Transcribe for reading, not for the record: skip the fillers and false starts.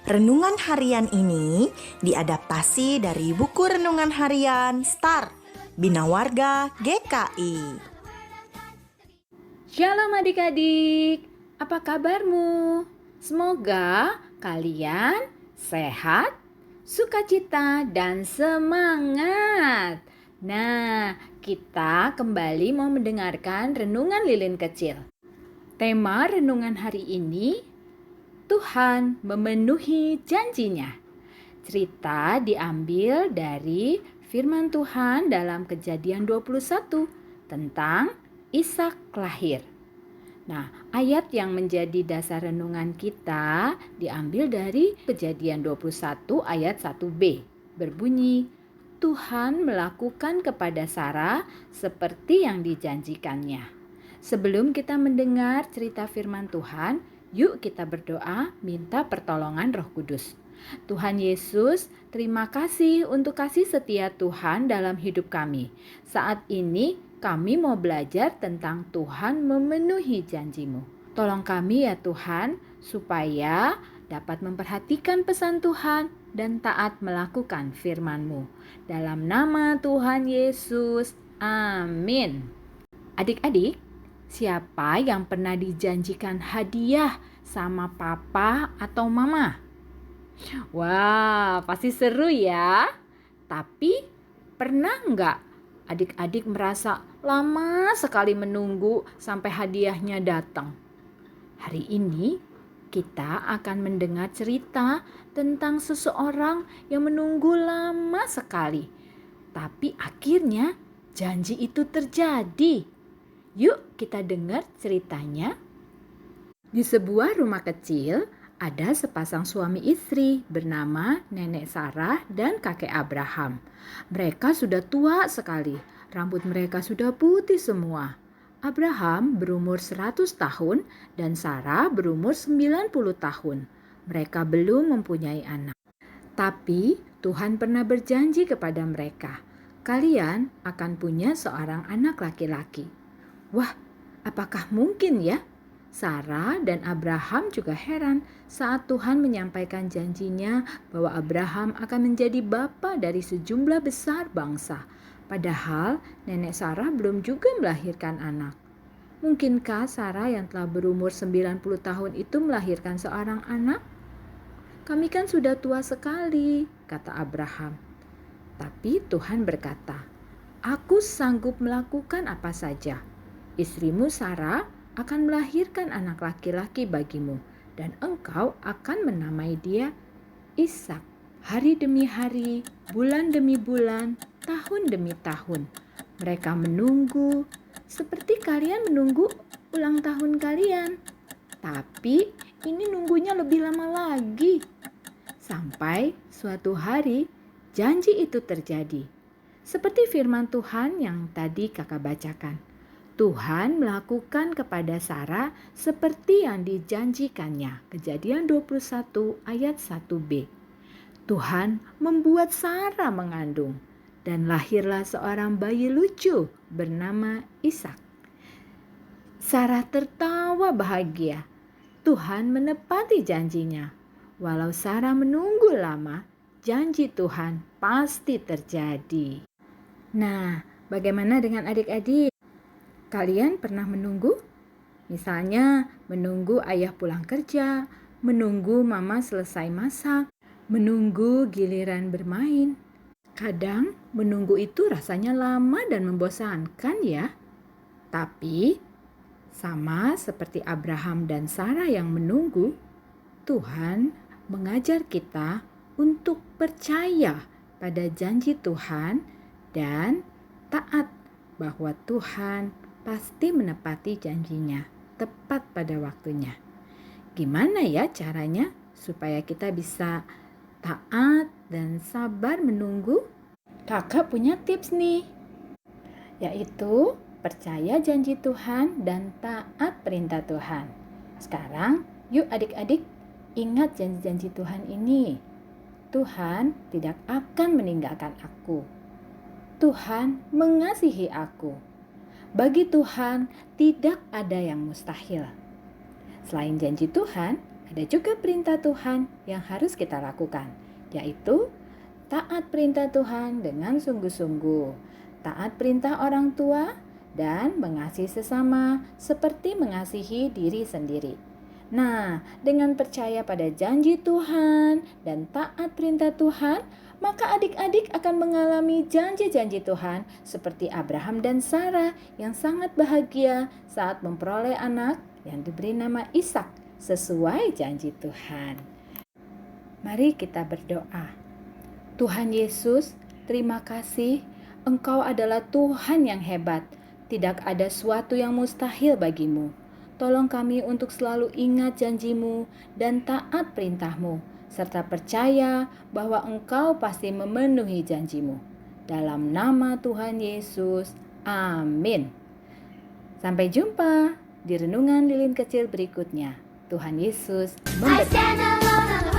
Renungan harian ini diadaptasi dari buku renungan harian Start Bina Warga GKI. Shalom adik-adik, apa kabarmu? Semoga kalian sehat, sukacita, dan semangat. Nah, kita kembali mau mendengarkan renungan lilin kecil. Tema renungan hari ini, Tuhan memenuhi janjinya. Cerita diambil dari firman Tuhan dalam Kejadian 21 tentang Ishak lahir. Nah, ayat yang menjadi dasar renungan kita diambil dari Kejadian 21 ayat 1b. Berbunyi, Tuhan melakukan kepada Sarah seperti yang dijanjikannya. Sebelum kita mendengar cerita firman Tuhan, yuk kita berdoa minta pertolongan Roh Kudus. Tuhan Yesus, terima kasih untuk kasih setia Tuhan dalam hidup kami. Saat ini kami mau belajar tentang Tuhan memenuhi janji-Mu. Tolong kami ya Tuhan, supaya dapat memperhatikan pesan Tuhan dan taat melakukan firman-Mu. Dalam nama Tuhan Yesus, amin. Adik-adik, siapa yang pernah dijanjikan hadiah sama papa atau mama? Wah, pasti seru ya. Tapi pernah nggak adik-adik merasa lama sekali menunggu sampai hadiahnya datang? Hari ini kita akan mendengar cerita tentang seseorang yang menunggu lama sekali. Tapi akhirnya janji itu terjadi. Yuk kita dengar ceritanya. Di sebuah rumah kecil, ada sepasang suami istri bernama Nenek Sarah dan Kakek Abraham. Mereka sudah tua sekali, rambut mereka sudah putih semua. Abraham berumur 100 tahun dan Sarah berumur 90 tahun. Mereka belum mempunyai anak. Tapi Tuhan pernah berjanji kepada mereka, kalian akan punya seorang anak laki-laki. Wah, apakah mungkin ya? Sarah dan Abraham juga heran saat Tuhan menyampaikan janjinya bahwa Abraham akan menjadi bapa dari sejumlah besar bangsa. Padahal nenek Sarah belum juga melahirkan anak. Mungkinkah Sarah yang telah berumur 90 tahun itu melahirkan seorang anak? Kami kan sudah tua sekali, kata Abraham. Tapi Tuhan berkata, aku sanggup melakukan apa saja. Istrimu Sarah akan melahirkan anak laki-laki bagimu, dan engkau akan menamai dia Ishak. Hari demi hari, bulan demi bulan, tahun demi tahun, mereka menunggu seperti kalian menunggu ulang tahun kalian. Tapi ini nunggunya lebih lama lagi. Sampai suatu hari janji itu terjadi. Seperti firman Tuhan yang tadi kakak bacakan. Tuhan melakukan kepada Sarah seperti yang dijanjikannya. Kejadian 21 ayat 1b. Tuhan membuat Sarah mengandung dan lahirlah seorang bayi lucu bernama Ishak. Sarah tertawa bahagia. Tuhan menepati janjinya. Walau Sarah menunggu lama, janji Tuhan pasti terjadi. Nah, bagaimana dengan adik-adik? Kalian pernah menunggu? Misalnya menunggu ayah pulang kerja, menunggu mama selesai masak, menunggu giliran bermain. Kadang menunggu itu rasanya lama dan membosankan ya. Tapi sama seperti Abraham dan Sarah yang menunggu, Tuhan mengajar kita untuk percaya pada janji Tuhan dan taat bahwa Tuhan pasti menepati janjinya tepat pada waktunya. Gimana ya caranya supaya kita bisa taat dan sabar menunggu? Kakak punya tips nih, yaitu percaya janji Tuhan dan taat perintah Tuhan. Sekarang yuk adik-adik ingat janji-janji Tuhan ini. Tuhan tidak akan meninggalkan aku. Tuhan mengasihi aku. Bagi Tuhan tidak ada yang mustahil. Selain janji Tuhan, ada juga perintah Tuhan yang harus kita lakukan, yaitu taat perintah Tuhan dengan sungguh-sungguh, taat perintah orang tua, dan mengasihi sesama seperti mengasihi diri sendiri. Nah, dengan percaya pada janji Tuhan dan taat perintah Tuhan, maka adik-adik akan mengalami janji-janji Tuhan seperti Abraham dan Sarah yang sangat bahagia saat memperoleh anak yang diberi nama Ishak sesuai janji Tuhan. Mari kita berdoa. Tuhan Yesus, terima kasih. Engkau adalah Tuhan yang hebat. Tidak ada suatu yang mustahil bagimu. Tolong kami untuk selalu ingat janjimu dan taat perintahmu, serta percaya bahwa Engkau pasti memenuhi janjimu. Dalam nama Tuhan Yesus, amin. Sampai jumpa di renungan lilin kecil berikutnya. Tuhan Yesus memberkati.